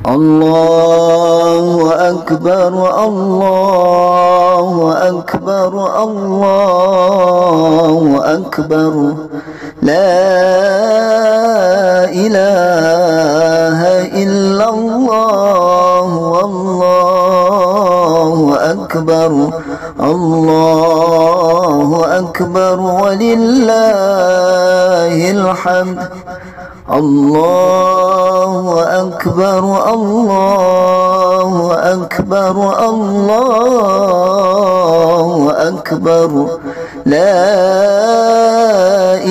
الله أكبر الله أكبر الله أكبر لا إله إلا الله والله أكبر الله أكبر ولله الحمد الله أكبر الله أكبر الله أكبر لا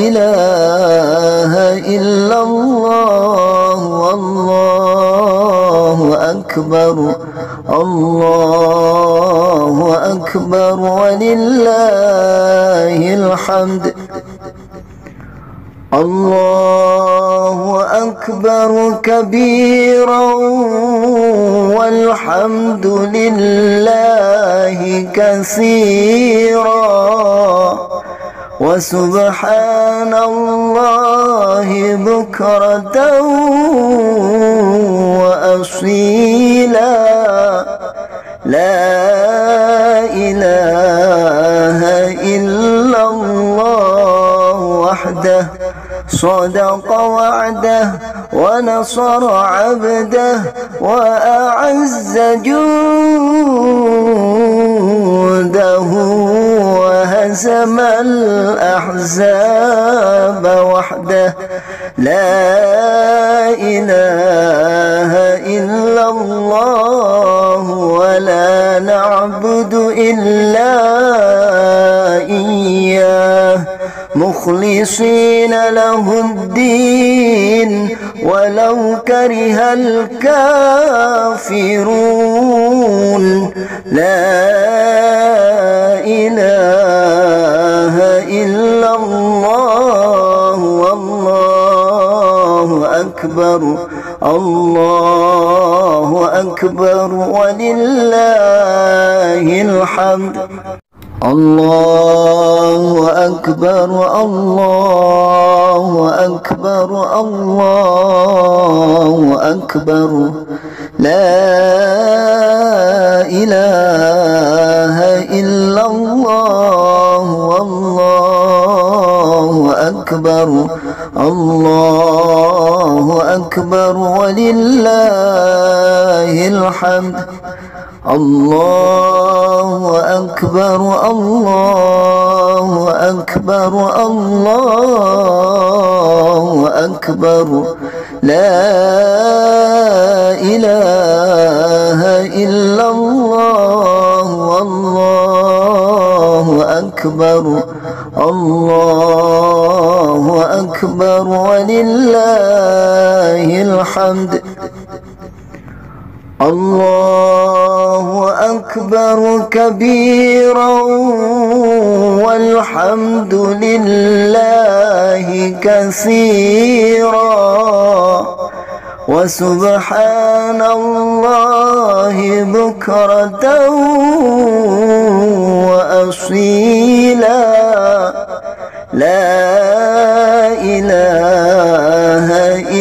إله إلا الله والله أكبر الله أكبر ولله الحمد الله أكبر كبيرا والحمد لله كثيرا وسبحان الله بكرة وأصيلا لا إله إلا الله وحده صدق وعده ونصر عبده وأعز جوده وهزم الأحزاب وحده لا إله إلا الله ولا نعبد إلا إياه مخلصين له الدين ولو كره الكافرون لا إله إلا الله والله أكبر الله أكبر ولله الحمد الله أكبر الله أكبر الله أكبر لا إله إلا الله والله أكبر الله أكبر ولله الحمد الله أكبر الله أكبر الله أكبر لا إله إلا الله والله أكبر الله أكبر ولله الحمد الله أكبر كبيرا والحمد لله كثيرا وسبحان الله بكرة وأصيلا لا إله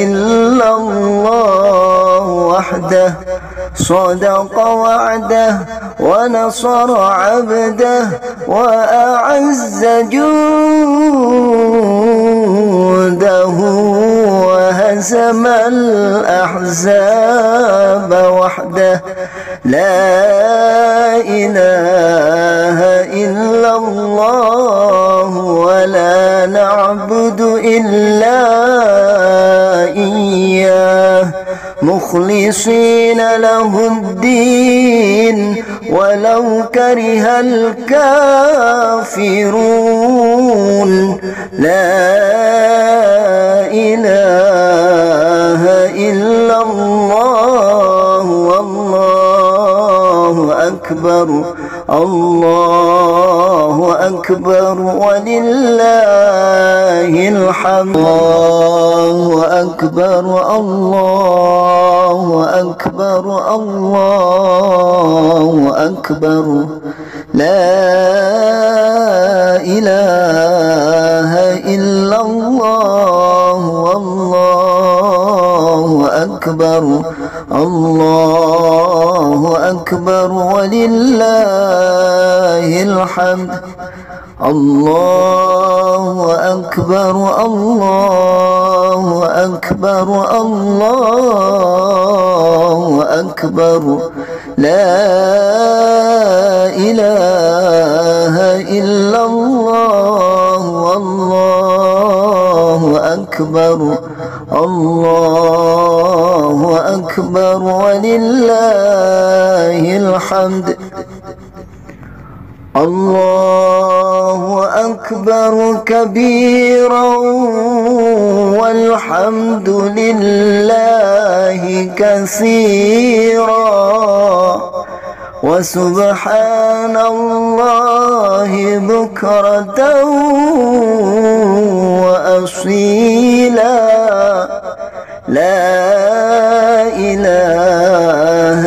إلا الله وحده صدق وعده ونصر عبده وأعز جوده وهزم الأحزاب وحده لا إله إلا الله ولا نعبد إلا إياه مخلصين له الدين ولو كره الكافرون لا إله إلا الله والله أكبر الله أكبر ولله الحمد الله أكبر الله أكبر الله أكبر لا إله إلا الله والله أكبر الله أكبر ولله الحمد. الله أكبر الله أكبر الله أكبر لا إله إلا الله والله أكبر الله أكبر ولله الحمد. الله أكبر كبيرا والحمد لله كثيرا وسبحان الله بكرة وأصيلا لا إله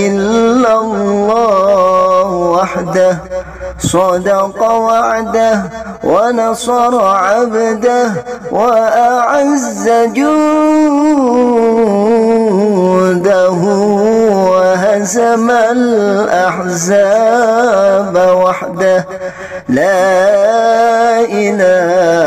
إلا الله وحده صدق وعده ونصر عبده وأعز جنده وهزم الأحزاب وحده لا إله